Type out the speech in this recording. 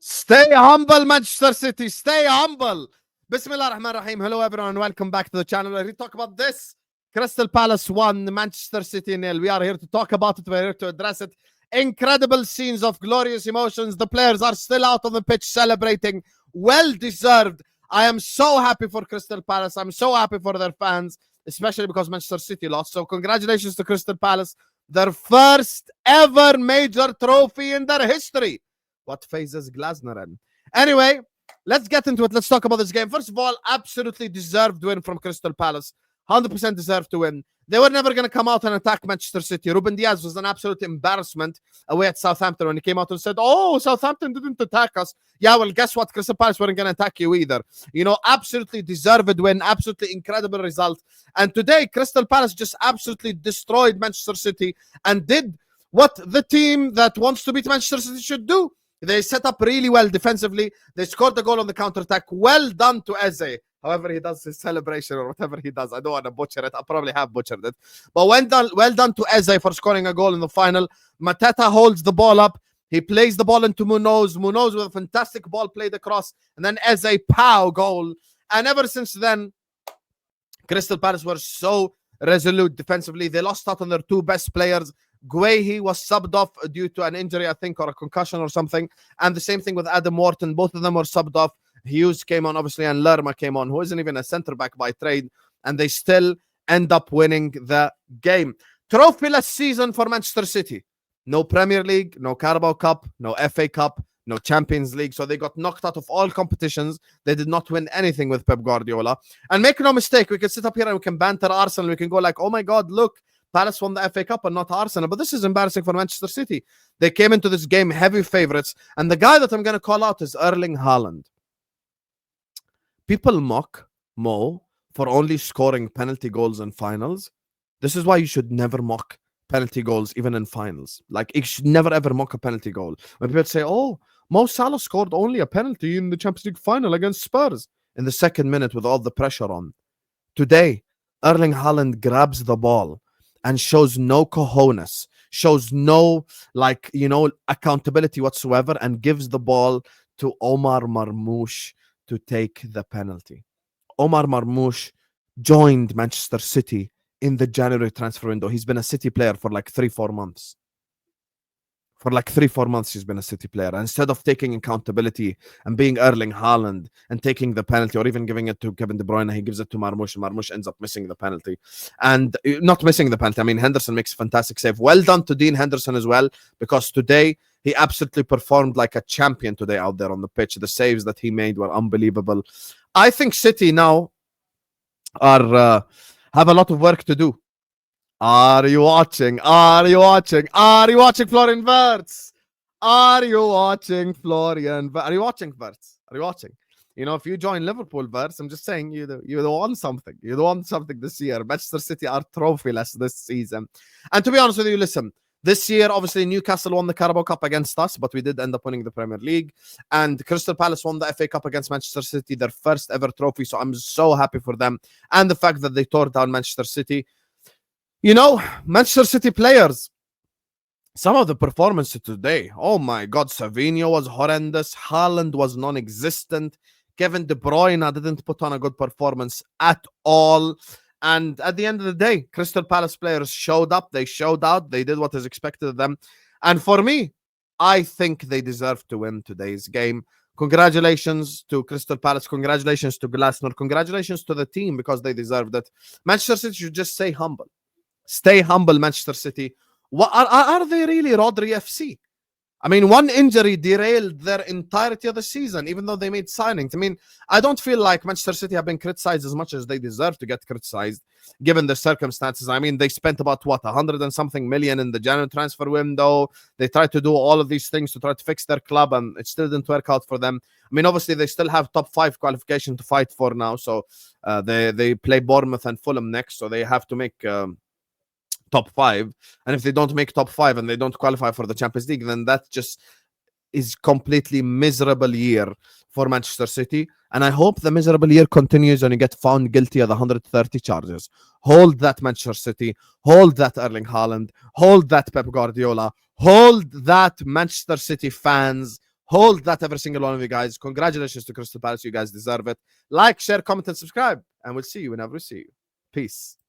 Stay humble, Manchester City. Stay humble. Bismillah ar-Rahman ar-Rahim. Hello, everyone, and welcome back to the channel where we talk about this. Crystal Palace 1, Manchester City 0. We are here to talk about it. We're here to address it. Incredible scenes of glorious emotions. The players are still out on the pitch celebrating. Well deserved. I am so happy for Crystal Palace. I'm so happy for their fans, especially because Manchester City lost. So congratulations to Crystal Palace. Their first ever major trophy in their history. What phases Glasner in? Anyway, let's get into it. Let's talk about this game. First of all, absolutely deserved win from Crystal Palace. 100% deserved to win. They were never going to come out and attack Manchester City. Ruben Diaz was an absolute embarrassment away at Southampton when he came out and said, oh, Southampton didn't attack us. Yeah, well, guess what? Crystal Palace weren't going to attack you either. You know, absolutely deserved win. Absolutely incredible result. And today, Crystal Palace just absolutely destroyed Manchester City and did what the team that wants to beat Manchester City should do. They set up really well defensively. They scored the goal on the counter-attack. Well done to Eze. However he does his celebration or whatever he does. I don't want to butcher it. I probably have butchered it. But well done to Eze for scoring a goal in the final. Mateta holds the ball up. He plays the ball into Munoz. Munoz with a fantastic ball played across. And then Eze, pow, goal. And ever since then, Crystal Palace were so resolute defensively. They lost out on their two best players. Guehi was subbed off due to an injury, I think, or a concussion or something. And the same thing with Adam Wharton. Both of them were subbed off. Hughes came on, obviously, and Lerma came on, who isn't even a centre-back by trade. And they still end up winning the game. Trophyless season for Manchester City. No Premier League, no Carabao Cup, no FA Cup, no Champions League. So they got knocked out of all competitions. They did not win anything with Pep Guardiola. And make no mistake, we can sit up here and we can banter Arsenal. We can go like, oh my God, look, Palace won the FA Cup and not Arsenal. But this is embarrassing for Manchester City. They came into this game heavy favourites. And the guy that I'm going to call out is Erling Haaland. People mock Mo for only scoring penalty goals in finals. This is why you should never mock penalty goals, even in finals. Like, you should never ever mock a penalty goal. When people say, oh, Mo Salah scored only a penalty in the Champions League final against Spurs in the second minute with all the pressure on. Today, Erling Haaland grabs the ball and shows no cojones, shows no, like, you know, accountability whatsoever, and gives the ball to Omar Marmoush to take the penalty. Omar Marmoush joined Manchester City in the January transfer window. He's been a City player for like 3-4 months. For like 3-4 months, he's been a City player. And instead of taking accountability and being Erling Haaland and taking the penalty or even giving it to Kevin De Bruyne, he gives it to Marmoush. And Marmoush ends up missing the penalty. And not missing the penalty. I mean, Henderson makes a fantastic save. Well done to Dean Henderson as well, because today he absolutely performed like a champion today out there on the pitch. The saves that he made were unbelievable. I think City now are have a lot of work to do. Are you watching? Are you watching? Are you watching Florian Wirtz? Are you watching Florian? Are you watching Wirtz? Are you watching? You know, if you join Liverpool, Wirtz, I'm just saying you won something. You won something this year. Manchester City are trophyless this season. And to be honest with you, listen, this year, obviously, Newcastle won the Carabao Cup against us, but we did end up winning the Premier League. And Crystal Palace won the FA Cup against Manchester City, their first ever trophy. So I'm so happy for them. And the fact that they tore down Manchester City. You know, Manchester City players, some of the performances today, oh my God, Savinho was horrendous. Haaland was non-existent. Kevin De Bruyne didn't put on a good performance at all. And at the end of the day, Crystal Palace players showed up. They showed out. They did what is expected of them. And for me, I think they deserve to win today's game. Congratulations to Crystal Palace. Congratulations to Glasner. Congratulations to the team because they deserved it. Manchester City should just stay humble. Stay humble, Manchester City. What are they really Rodri FC? I mean, one injury derailed their entirety of the season, even though they made signings. I mean, I don't feel like Manchester City have been criticized as much as they deserve to get criticized, given the circumstances. I mean, they spent about, what, 100 and something million in the January transfer window. They tried to do all of these things to try to fix their club, and it still didn't work out for them. I mean, obviously, they still have top 5 qualification to fight for now. So they play Bournemouth and Fulham next, so they have to make top 5. And if they don't make top 5 and they don't qualify for the Champions League, then that just is completely miserable year for Manchester City. And I hope the miserable year continues and you get found guilty of the 130 charges. Hold that, Manchester City. Hold that, Erling Haaland. Hold that, Pep Guardiola. Hold that, Manchester City fans. Hold that, every single one of you guys. Congratulations to Crystal Palace. You guys deserve it. Like, share, comment, and subscribe. And we'll see you whenever we see you. Peace.